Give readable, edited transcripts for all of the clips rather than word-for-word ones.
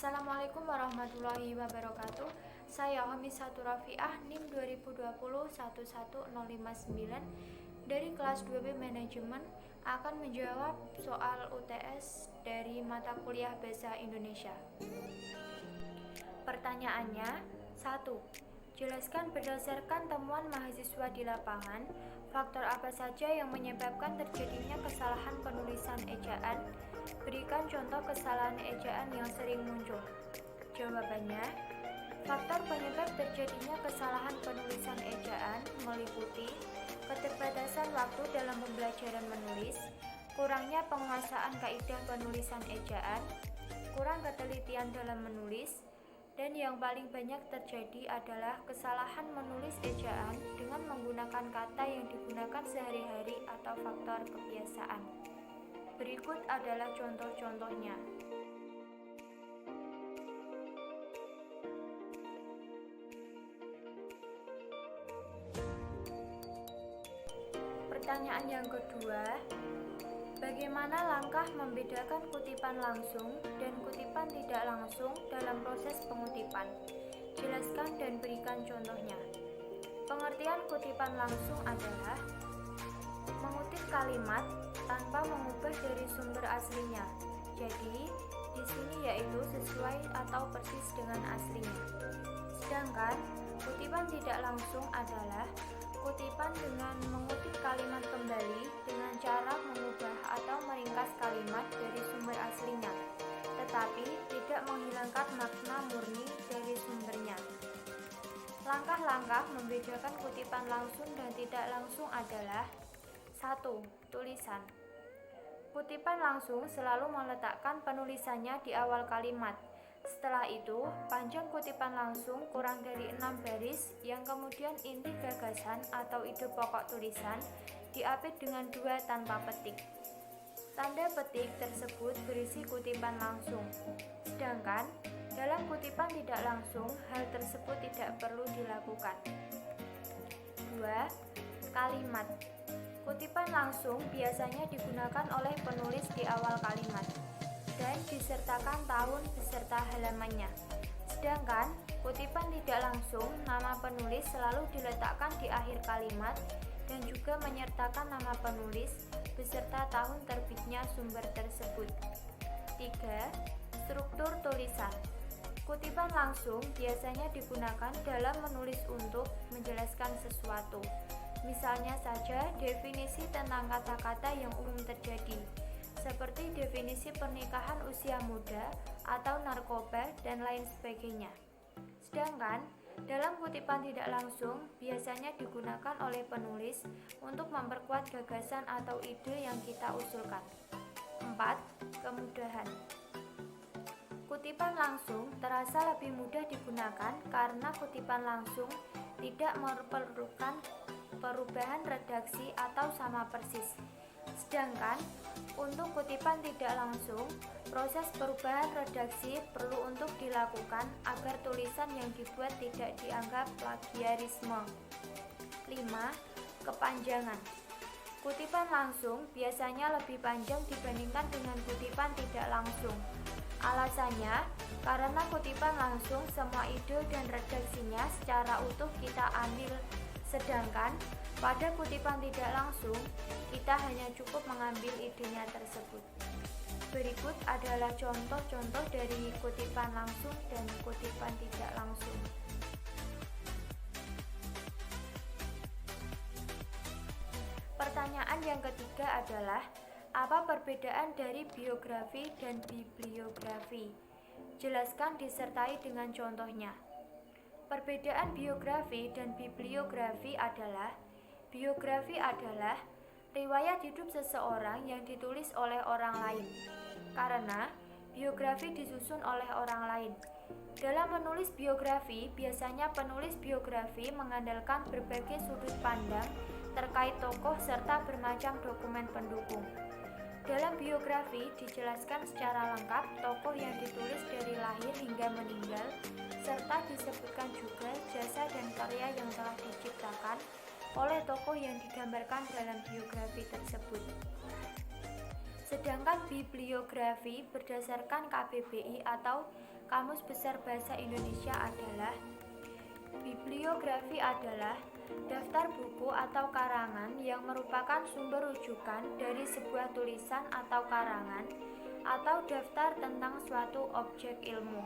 Assalamualaikum warahmatullahi wabarakatuh. Saya Homisatur Rafiah, NIM 2020-11059 dari kelas 2B Manajemen akan menjawab soal UTS dari mata kuliah Bahasa Indonesia. Pertanyaannya, 1. Jelaskan berdasarkan temuan mahasiswa di lapangan, faktor apa saja yang menyebabkan terjadinya kesalahan penulisan ejaan. Berikan contoh kesalahan ejaan yang sering muncul. Jawabannya, faktor penyebab terjadinya kesalahan penulisan ejaan meliputi keterbatasan waktu dalam pembelajaran menulis, kurangnya penguasaan kaidah penulisan ejaan, kurang ketelitian dalam menulis, dan yang paling banyak terjadi adalah kesalahan menulis ejaan dengan menggunakan kata yang digunakan sehari-hari atau faktor kebiasaan. Berikut adalah contoh-contohnya. Pertanyaan yang kedua, bagaimana langkah membedakan kutipan langsung dan kutipan tidak langsung dalam proses pengutipan? Jelaskan dan berikan contohnya. Pengertian kutipan langsung adalah mengutip kalimat tanpa mengubah dari sumber aslinya. Jadi, di sini yaitu sesuai atau persis dengan aslinya. Sedangkan kutipan tidak langsung adalah kutipan dengan mengutip kalimat kembali dengan cara mengubah atau meringkas kalimat dari sumber aslinya, tetapi tidak menghilangkan makna murni dari sumbernya. Langkah-langkah membedakan kutipan langsung dan tidak langsung adalah: 1. Tulisan. Kutipan langsung selalu meletakkan penulisannya di awal kalimat. Setelah itu, panjang kutipan langsung kurang dari 6 baris yang kemudian inti gagasan atau ide pokok tulisan diapit dengan 2 tanpa petik. Tanda petik tersebut berisi kutipan langsung. Sedangkan dalam kutipan tidak langsung, hal tersebut tidak perlu dilakukan. 2. Kalimat. Kutipan langsung biasanya digunakan oleh penulis di awal kalimat dan disertakan tahun beserta halamannya. Sedangkan kutipan tidak langsung, nama penulis selalu diletakkan di akhir kalimat dan juga menyertakan nama penulis beserta tahun terbitnya sumber tersebut. 3. Struktur tulisan. Kutipan langsung biasanya digunakan dalam menulis untuk menjelaskan sesuatu. Misalnya saja definisi tentang kata-kata yang umum terjadi, seperti definisi pernikahan usia muda atau narkoba dan lain sebagainya. Sedangkan dalam kutipan tidak langsung biasanya digunakan oleh penulis untuk memperkuat gagasan atau ide yang kita usulkan. 4. Kemudahan. Kutipan langsung terasa lebih mudah digunakan karena kutipan langsung tidak memerlukan perubahan redaksi atau sama persis. Sedangkan untuk kutipan tidak langsung, proses perubahan redaksi perlu untuk dilakukan agar tulisan yang dibuat tidak dianggap plagiarisme. 5. Kepanjangan. Kutipan langsung biasanya lebih panjang dibandingkan dengan kutipan tidak langsung. Alasannya, karena kutipan langsung semua ide dan redaksinya secara utuh kita ambil, sedangkan pada kutipan tidak langsung, kita hanya cukup mengambil idenya tersebut. Berikut adalah contoh-contoh dari kutipan langsung dan kutipan tidak langsung. Pertanyaan yang ketiga adalah, apa perbedaan dari biografi dan bibliografi? Jelaskan disertai dengan contohnya. Perbedaan biografi dan bibliografi adalah: biografi adalah riwayat hidup seseorang yang ditulis oleh orang lain, karena biografi disusun oleh orang lain. Dalam menulis biografi, biasanya penulis biografi mengandalkan berbagai sudut pandang terkait tokoh serta bermacam dokumen pendukung. Dalam biografi dijelaskan secara lengkap tokoh yang ditulis dari lahir hingga meninggal, serta disebutkan juga jasa dan karya yang telah diciptakan oleh tokoh yang digambarkan dalam biografi tersebut. Sedangkan bibliografi berdasarkan KBBI atau Kamus Besar Bahasa Indonesia adalah: bibliografi adalah daftar buku atau karangan yang merupakan sumber rujukan dari sebuah tulisan atau karangan atau daftar tentang suatu objek ilmu.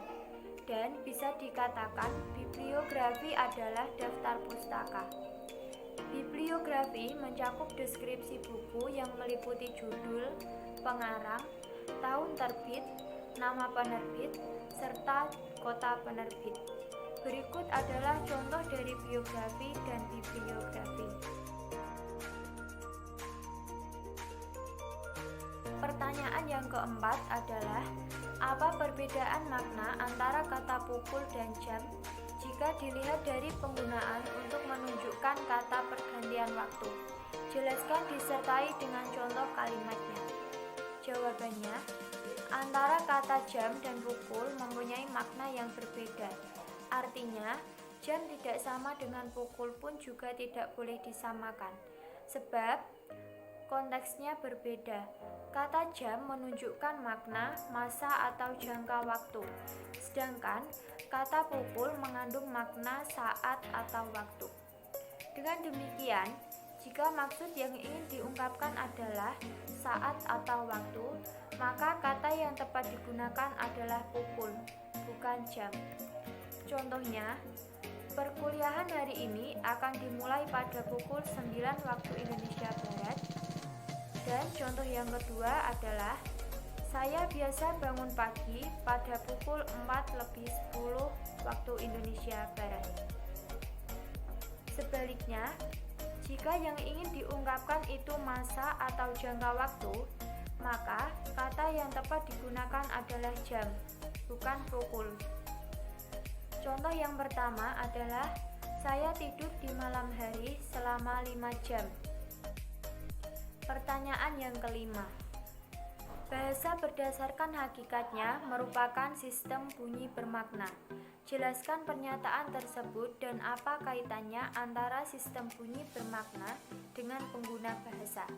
Dan bisa dikatakan bibliografi adalah daftar pustaka. Bibliografi mencakup deskripsi buku yang meliputi judul, pengarang, tahun terbit, nama penerbit, serta kota penerbit. Berikut adalah contoh dari biografi dan bibliografi. Pertanyaan yang keempat adalah: apa perbedaan makna antara kata pukul dan jam jika dilihat dari penggunaan untuk menunjukkan kata pergantian waktu? Jelaskan disertai dengan contoh kalimatnya. Jawabannya, antara kata jam dan pukul mempunyai makna yang berbeda. Artinya, jam tidak sama dengan pukul pun juga tidak boleh disamakan, sebab konteksnya berbeda. Kata jam menunjukkan makna, masa, atau jangka waktu, sedangkan kata pukul mengandung makna saat atau waktu. Dengan demikian, jika maksud yang ingin diungkapkan adalah saat atau waktu, maka kata yang tepat digunakan adalah pukul, bukan jam. Contohnya, perkuliahan hari ini akan dimulai pada pukul 9 waktu Indonesia Barat. Dan contoh yang kedua adalah: saya biasa bangun pagi pada pukul 4:10 waktu Indonesia Barat. Sebaliknya, jika yang ingin diungkapkan itu masa atau jangka waktu, maka kata yang tepat digunakan adalah jam, bukan pukul. Contoh yang pertama adalah: saya tidur di malam hari selama 5 jam. Pertanyaan yang kelima. Bahasa berdasarkan hakikatnya merupakan sistem bunyi bermakna. Jelaskan pernyataan tersebut dan apa kaitannya antara sistem bunyi bermakna dengan pengguna bahasa.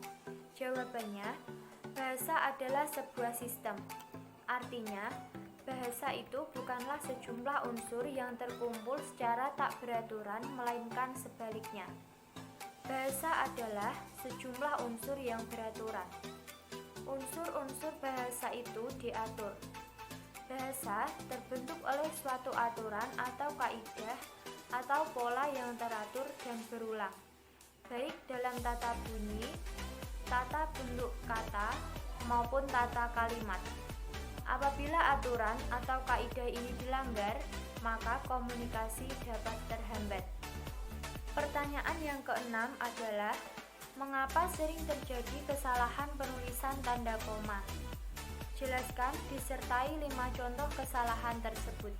Jawabannya, bahasa adalah sebuah sistem. Artinya, bahasa itu bukanlah sejumlah unsur yang terkumpul secara tak beraturan, melainkan sebaliknya. Bahasa adalah sejumlah unsur yang beraturan. Unsur-unsur bahasa itu diatur. Bahasa terbentuk oleh suatu aturan atau kaidah atau pola yang teratur dan berulang, baik dalam tata bunyi, tata bentuk kata, maupun tata kalimat. Apabila aturan atau kaidah ini dilanggar, maka komunikasi dapat terhambat. Pertanyaan yang keenam adalah: mengapa sering terjadi kesalahan penulisan tanda koma? Jelaskan disertai 5 contoh kesalahan tersebut.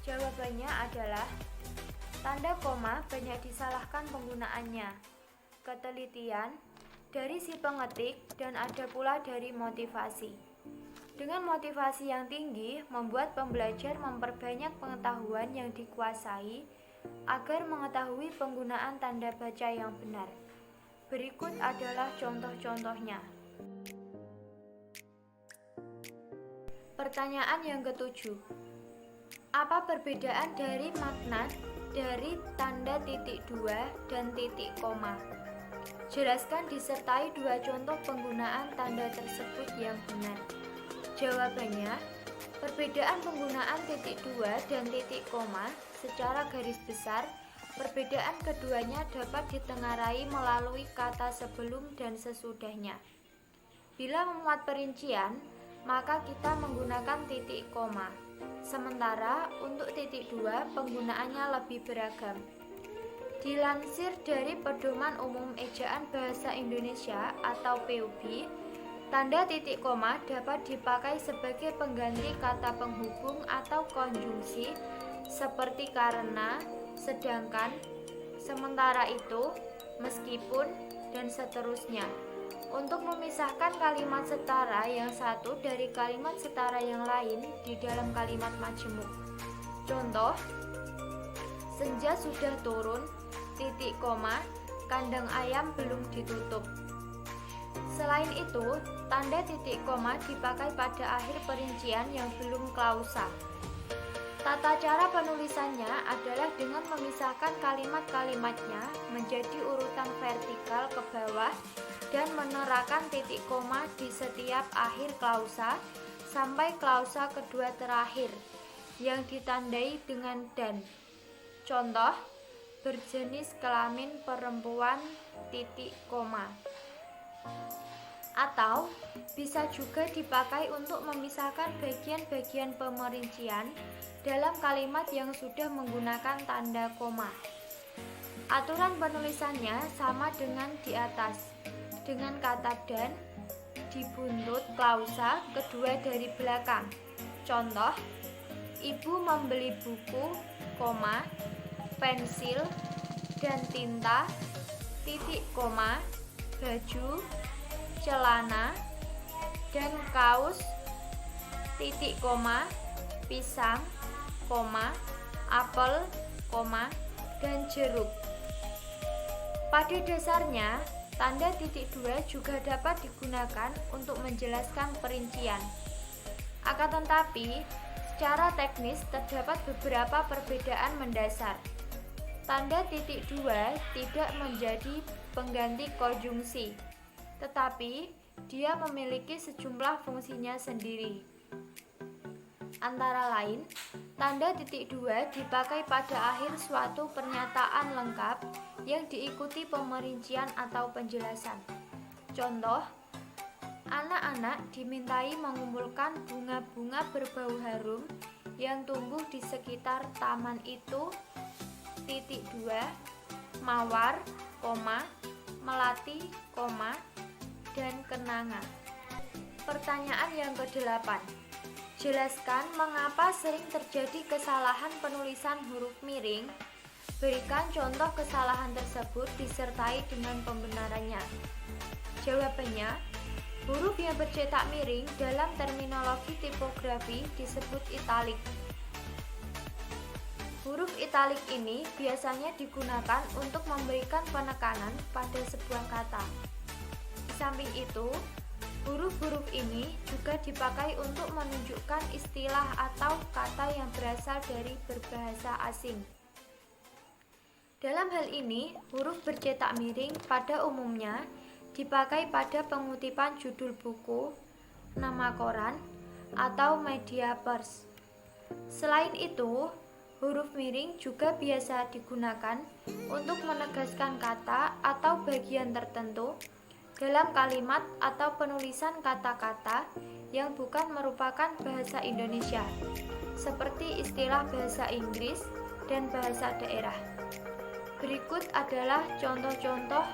Jawabannya adalah: tanda koma banyak disalahkan penggunaannya, ketelitian dari si pengetik, dan ada pula dari motivasi. Dengan motivasi yang tinggi, membuat pembelajar memperbanyak pengetahuan yang dikuasai agar mengetahui penggunaan tanda baca yang benar. Berikut adalah contoh-contohnya. Pertanyaan yang ketujuh. Apa perbedaan dari makna dari tanda titik 2 dan titik koma? Jelaskan disertai 2 contoh penggunaan tanda tersebut yang benar. Jawabannya, perbedaan penggunaan titik 2 dan titik koma secara garis besar, perbedaan keduanya dapat ditengarai melalui kata sebelum dan sesudahnya. Bila memuat perincian, maka kita menggunakan titik koma. Sementara untuk titik 2 penggunaannya lebih beragam. Dilansir dari Pedoman Umum Ejaan Bahasa Indonesia atau PUB, tanda titik koma dapat dipakai sebagai pengganti kata penghubung atau konjungsi seperti karena, sedangkan, sementara itu, meskipun, dan seterusnya. Untuk memisahkan kalimat setara yang satu dari kalimat setara yang lain di dalam kalimat majemuk. Contoh: senja sudah turun, titik koma, kandang ayam belum ditutup. Selain itu, tanda titik koma dipakai pada akhir perincian yang belum klausa. Tata cara penulisannya adalah dengan memisahkan kalimat-kalimatnya menjadi urutan vertikal ke bawah dan menerapkan titik koma di setiap akhir klausa sampai klausa kedua terakhir yang ditandai dengan dan. Contoh, berjenis kelamin perempuan titik koma. Atau bisa juga dipakai untuk memisahkan bagian-bagian pemerincian dalam kalimat yang sudah menggunakan tanda koma. Aturan penulisannya sama dengan di atas, dengan kata dan dibuntut klausa kedua dari belakang. Contoh, ibu membeli buku, koma, pensil, dan tinta, titik koma, baju, celana, dan kaos, titik koma, pisang, koma, apel, koma, dan jeruk. Pada dasarnya, tanda titik dua juga dapat digunakan untuk menjelaskan perincian. Akan tetapi, secara teknis terdapat beberapa perbedaan mendasar. Tanda titik dua tidak menjadi pengganti konjungsi, tetapi dia memiliki sejumlah fungsinya sendiri. Antara lain, tanda titik dua dipakai pada akhir suatu pernyataan lengkap yang diikuti pemerincian atau penjelasan. Contoh, anak-anak dimintai mengumpulkan bunga-bunga berbau harum yang tumbuh di sekitar taman itu, titik dua, mawar, koma, melati, koma, dan kenanga. Pertanyaan yang ke-8. Jelaskan mengapa sering terjadi kesalahan penulisan huruf miring. Berikan contoh kesalahan tersebut disertai dengan pembenarannya. Jawabannya, huruf yang bercetak miring dalam terminologi tipografi disebut italik. Huruf italik ini biasanya digunakan untuk memberikan penekanan pada sebuah kata. Di samping itu, huruf-huruf ini juga dipakai untuk menunjukkan istilah atau kata yang berasal dari berbahasa asing. Dalam hal ini, huruf bercetak miring pada umumnya dipakai pada pengutipan judul buku, nama koran, atau media pers. Selain itu, huruf miring juga biasa digunakan untuk menegaskan kata atau bagian tertentu dalam kalimat atau penulisan kata-kata yang bukan merupakan bahasa Indonesia, seperti istilah bahasa Inggris dan bahasa daerah. Berikut adalah contoh-contoh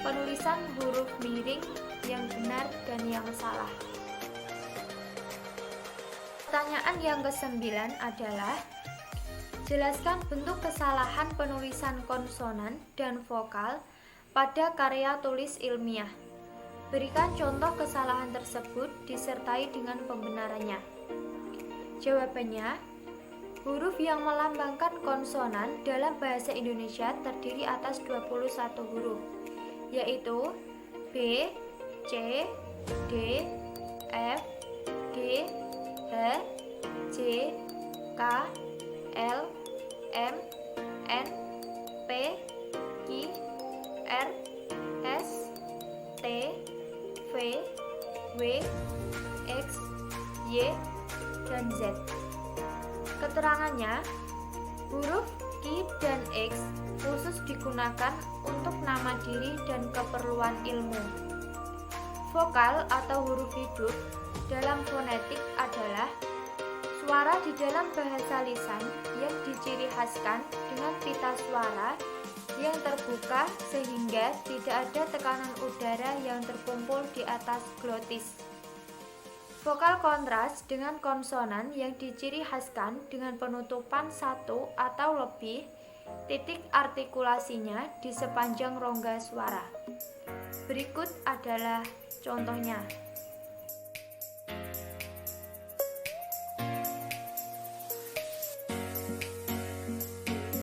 penulisan huruf miring yang benar dan yang salah. Pertanyaan yang ke-9 adalah, jelaskan bentuk kesalahan penulisan konsonan dan vokal pada karya tulis ilmiah. Berikan contoh kesalahan tersebut disertai dengan pembenarannya. Jawabannya, huruf yang melambangkan konsonan dalam bahasa Indonesia terdiri atas 21 huruf, yaitu B, C, D, F, G, H, J, K, L, M, N, P, Q, R, S, T, V, W, X, Y, dan Z. Keterangannya, huruf Q dan X khusus digunakan untuk nama diri dan keperluan ilmu. Vokal atau huruf hidup dalam fonetik adalah suara di dalam bahasa lisan yang diciri khaskan dengan pita suara yang terbuka sehingga tidak ada tekanan udara yang terkumpul di atas glotis. Vokal kontras dengan konsonan yang diciri khaskan dengan penutupan satu atau lebih titik artikulasinya di sepanjang rongga suara. Berikut adalah contohnya.